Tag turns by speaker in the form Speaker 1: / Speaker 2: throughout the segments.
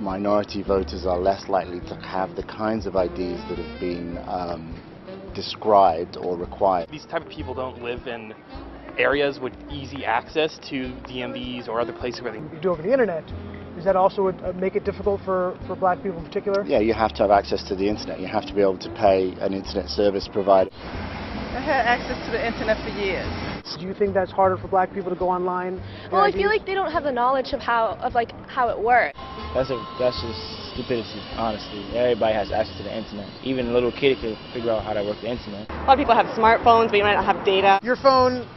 Speaker 1: minority voters are less likely to have the kinds of IDs that have been described or required.
Speaker 2: These type of people don't live in areas with easy access to DMVs or other places where they
Speaker 3: You do over the internet. Does that also make it difficult for black people in particular?
Speaker 1: Yeah, you have to have access to the internet. You have to be able to pay an internet service provider.
Speaker 4: I had access to the internet for years.
Speaker 3: Do you think that's harder for black people to go online?
Speaker 5: Well, I feel like they don't have the knowledge of how it works.
Speaker 6: That's just stupidity, honestly. Everybody has access to the internet. Even a little kid can figure out how to work the internet.
Speaker 7: A lot of people have smartphones, but you might not have data.
Speaker 3: Your phone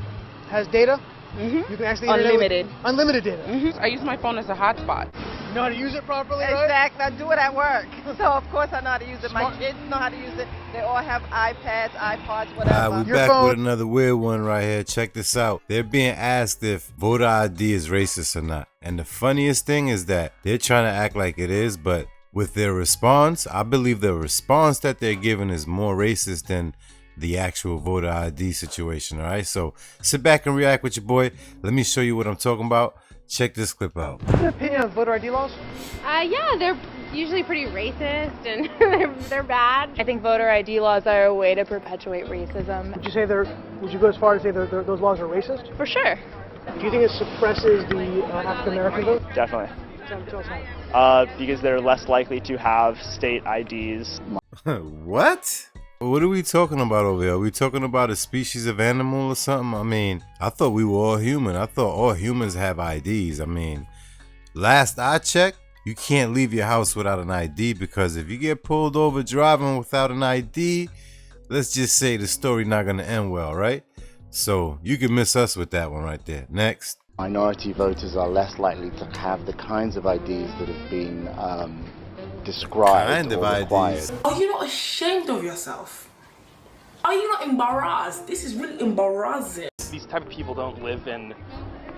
Speaker 3: has data?
Speaker 7: Mm-hmm.
Speaker 3: You can access
Speaker 7: Unlimited.
Speaker 3: Unlimited data.
Speaker 7: Mm-hmm. I use my phone as a hotspot.
Speaker 3: You know how to use it properly, right?
Speaker 4: Exactly. I do it at work. So, of course, I know how to use it. My kids know how to use it. They all have iPads, iPods, whatever.
Speaker 8: We're back with another weird one right here. Check this out. They're being asked if voter ID is racist or not. And the funniest thing is that they're trying to act like it is, but with their response, I believe the response that they're giving is more racist than the actual voter ID situation. All right, so sit back and react with your boy. Let me show you what I'm talking about. Check this clip out.
Speaker 3: What's your opinion on voter ID laws?
Speaker 5: Yeah, they're usually pretty racist and they're bad. I think voter ID laws are a way to perpetuate racism.
Speaker 3: Would you go as far as say those laws are racist?
Speaker 5: For sure.
Speaker 3: Do you think it suppresses the African American vote?
Speaker 2: definitely.
Speaker 3: Tell us how.
Speaker 2: Because they're less likely to have state IDs.
Speaker 8: What? What are we talking about over here? Are we talking about a species of animal or something? I mean, I thought we were all human. I thought all humans have IDs. I mean, last I checked, you can't leave your house without an ID, because if you get pulled over driving without an ID, let's just say the story not gonna end well, right? So you can miss us with that one right there. Next.
Speaker 1: Minority voters are less likely to have the kinds of IDs that have been described or required.
Speaker 9: Are you not ashamed of yourself? Are you not embarrassed? This is really embarrassing.
Speaker 2: These type of people don't live in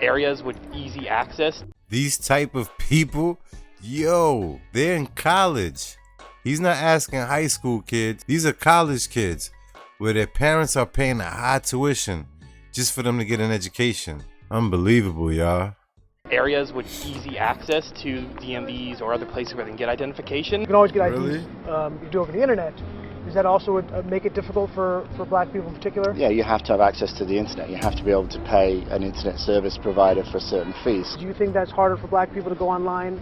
Speaker 2: areas with easy access.
Speaker 8: These type of people, yo, they're in college. He's not asking high school kids. These are college kids where their parents are paying a high tuition just for them to get an education. Unbelievable, y'all.
Speaker 2: Areas with easy access to DMVs or other places where they can get identification.
Speaker 3: You can always get IDs.
Speaker 8: Really?
Speaker 3: You do over the internet. Does that also make it difficult for black people in particular?
Speaker 1: Yeah, you have to have access to the internet. You have to be able to pay an internet service provider for certain fees.
Speaker 3: Do you think that's harder for black people to go online?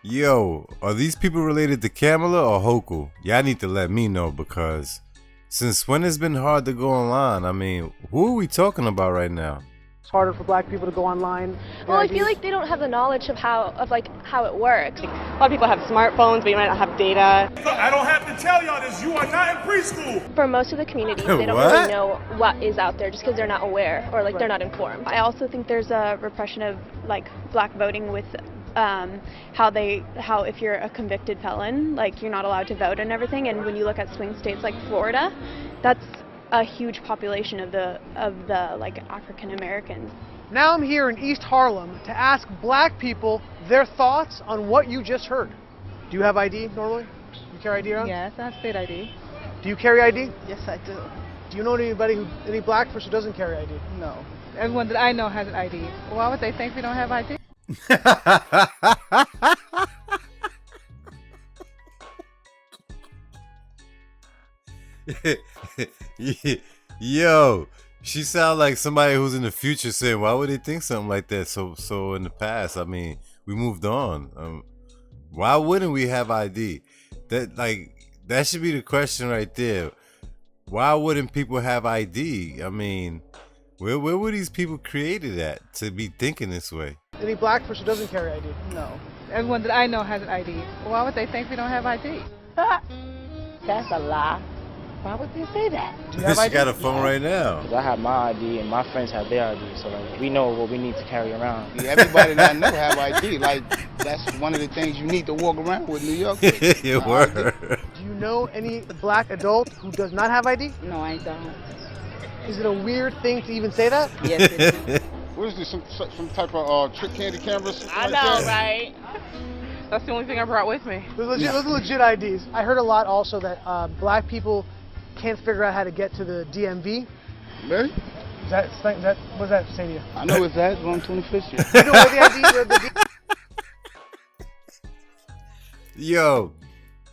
Speaker 8: Yo, are these people related to Kamala or Hochul? Y'all need to let me know, because since when it's been hard to go online? I mean, who are we talking about right now?
Speaker 3: It's harder for black people to go online.
Speaker 5: Well, I feel like they don't have the knowledge of how it works.
Speaker 7: A lot of people have smartphones, but you might not have data.
Speaker 10: I don't have to tell y'all this. You are not in preschool.
Speaker 5: For most of the communities, they don't really know what is out there just because they're not aware or they're not informed. I also think there's a repression of black voting with how if you're a convicted felon, you're not allowed to vote and everything. And when you look at swing states like Florida, that's a huge population of the African Americans.
Speaker 3: Now I'm here in East Harlem to ask black people their thoughts on what you just heard. Do you have ID normally? You carry ID around?
Speaker 4: Yes, I have state ID.
Speaker 3: Do you carry ID?
Speaker 4: Yes, I do.
Speaker 3: Do you know any black person who doesn't carry ID?
Speaker 4: No. Everyone that I know has an ID. Why would they think we don't have ID?
Speaker 8: Yo, she sound like somebody who's in the future saying, why would they think something like that? So in the past, I mean, we moved on. Why wouldn't we have ID? That should be the question right there. Why wouldn't people have ID? I mean, where were these people created at to be thinking this way?
Speaker 3: Any black person doesn't carry ID?
Speaker 4: No. Everyone that I know has an ID. Why would they think we don't have ID? That's a lie. Why would they say that?
Speaker 3: Do you have
Speaker 8: She
Speaker 3: ID?
Speaker 8: got a phone right now.
Speaker 6: I have my ID and my friends have their ID, so we know what we need to carry around.
Speaker 11: Everybody that I know have ID. That's one of the things you need to walk around with New York.
Speaker 8: Your word.
Speaker 3: Do you know any black adult who does not have ID?
Speaker 4: No, I don't.
Speaker 3: Is it a weird thing to even say that?
Speaker 4: Yes, it is.
Speaker 11: What is this, some type of trick candy cameras?
Speaker 7: I know, right? That's the only thing I brought with me.
Speaker 3: Those are legit IDs. I heard a lot also that black people can't figure out how to get to the DMV.
Speaker 11: Really?
Speaker 3: What does that say to you?
Speaker 11: I know it's that. It's on 25th Street.
Speaker 3: You know where the ID
Speaker 8: Yo,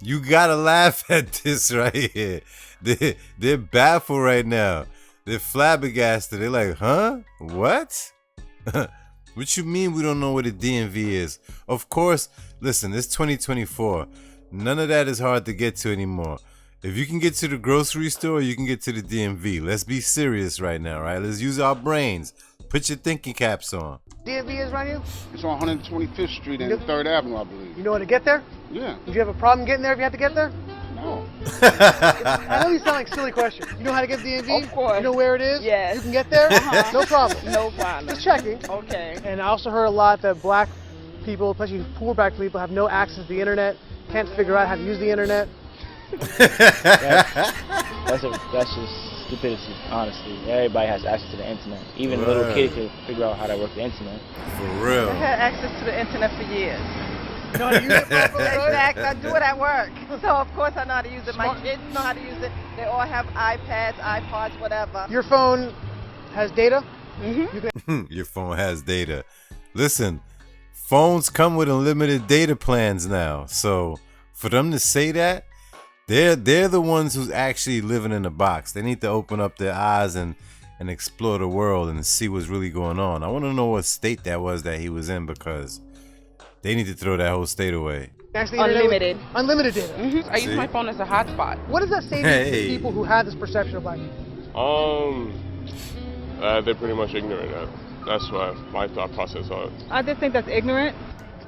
Speaker 8: you gotta laugh at this right here. They're baffled right now. They're flabbergasted. They're like, huh? What? What you mean we don't know what a DMV is? Of course, listen, it's 2024. None of that is hard to get to anymore. If you can get to the grocery store, you can get to the DMV. Let's be serious right now, right? Let's use our brains. Put your thinking caps on.
Speaker 3: DMV is right here?
Speaker 11: It's on 125th Street and 3rd Avenue, I believe.
Speaker 3: You know how to get there?
Speaker 11: Yeah.
Speaker 3: Would you have a problem getting there if you had to get there?
Speaker 11: No.
Speaker 3: I know these sound like silly questions. You know how to get to DMV?
Speaker 4: Of course.
Speaker 3: You know where it is?
Speaker 4: Yes.
Speaker 3: You can get there? No problem.
Speaker 4: No problem.
Speaker 3: Just checking.
Speaker 4: Okay.
Speaker 3: And I also heard a lot that black people, especially poor black people, have no access to the internet, can't figure out how to use the internet.
Speaker 6: That's just stupidity, honestly. Everybody has access to the internet. Even a little kid can figure out how to work the internet.
Speaker 8: For real.
Speaker 4: I had access to the internet for years.
Speaker 3: You know how to use it properly?
Speaker 4: Exactly. I do it at work. So, of course, I know how to use it. My kids know how to use it. They all have iPads, iPods, whatever.
Speaker 3: Your phone has data?
Speaker 8: Your phone has data. Listen, phones come with unlimited data plans now. So for them to say that, they're the ones who's actually living in the box. They need to open up their eyes and explore the world and see what's really going on. I want to know what state that was that he was in, because they need to throw that whole state away.
Speaker 3: Actually,
Speaker 4: Unlimited.
Speaker 3: Unlimited data.
Speaker 7: I use my phone as a hotspot.
Speaker 3: What does that say to people who have this perception of black people?
Speaker 12: They're pretty much ignorant. That's my thought process on it.
Speaker 4: I just think that's ignorant.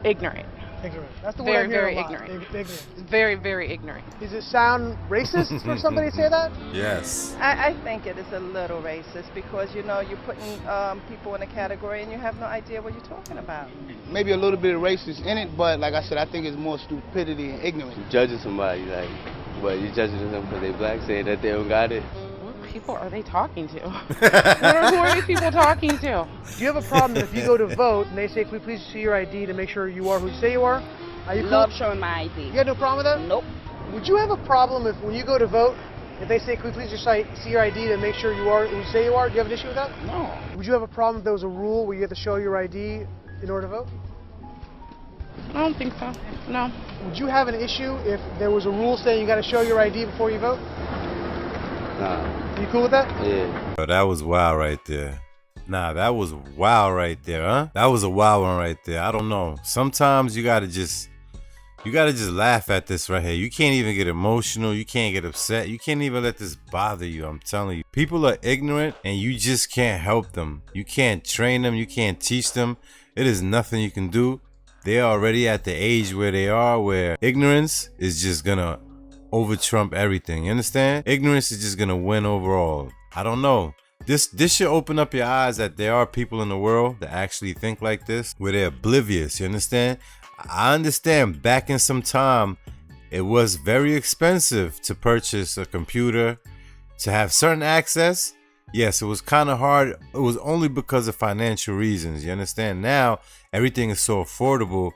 Speaker 7: Ignorant.
Speaker 3: Ignorant. That's the word I'm
Speaker 7: Very,
Speaker 3: hearing
Speaker 7: very
Speaker 3: a lot.
Speaker 7: ignorant. Very, very ignorant.
Speaker 3: Does it sound racist for somebody to say that?
Speaker 8: Yes.
Speaker 4: I think it is a little racist because, you know, you're putting people in a category and you have no idea what you're talking about.
Speaker 11: Maybe a little bit of racist in it, but like I said, I think it's more stupidity and ignorance.
Speaker 13: You judging somebody, like, what, you judging them because they black, saying that they don't got it?
Speaker 7: What people are they talking to? Who are these people talking to?
Speaker 3: Do you have a problem if you go to vote and they say, can we please see your ID to make sure you are who you say you are? Are you
Speaker 4: Love
Speaker 3: cool?
Speaker 4: showing my ID.
Speaker 3: You got no problem with that?
Speaker 4: Nope.
Speaker 3: Would you have a problem if when you go to vote, if they say, can we please just see your ID to make sure you are who you say you are? Do you have an issue with that?
Speaker 11: No.
Speaker 3: Would you have a problem if there was a rule where you have to show your ID in order to vote?
Speaker 7: I don't think so. No.
Speaker 3: Would you have an issue if there was a rule saying you got to show your ID before you vote?
Speaker 13: Nah.
Speaker 3: Are you cool with that?
Speaker 13: Yeah.
Speaker 8: Oh, that was wild right there. Nah, that was wild right there, huh? That was a wild one right there. I don't know. Sometimes you gotta just laugh at this right here. You can't even get emotional. You can't get upset. You can't even let this bother you. I'm telling you. People are ignorant and you just can't help them. You can't train them. You can't teach them. It is nothing you can do. They're already at the age where they are, where ignorance is just gonna over trump everything. You understand? Ignorance is just gonna win overall. I don't know. This should open up your eyes that there are people in the world that actually think like this, where they're oblivious. You understand? I understand back in some time, it was very expensive to purchase a computer, to have certain access. Yes, it was kind of hard. It was only because of financial reasons. You understand? Now, everything is so affordable.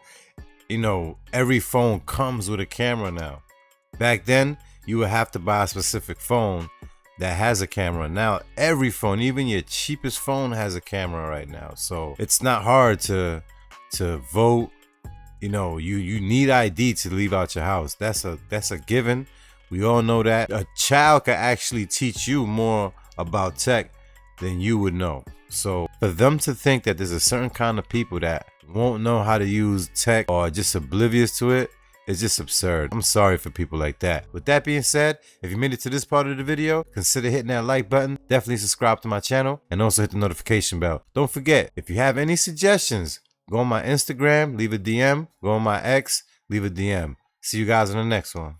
Speaker 8: You know, every phone comes with a camera now. Back then, you would have to buy a specific phone that has a camera. Now, every phone, even your cheapest phone, has a camera right now. So it's not hard to vote. You know, you need ID to leave out your house. That's a given. We all know that. A child can actually teach you more about tech than you would know. So for them to think that there's a certain kind of people that won't know how to use tech or are just oblivious to it, it's just absurd. I'm sorry for people like that. With that being said, if you made it to this part of the video, consider hitting that like button. Definitely subscribe to my channel and also hit the notification bell. Don't forget, if you have any suggestions, go on my Instagram, leave a DM. Go on my X, leave a DM. See you guys in the next one.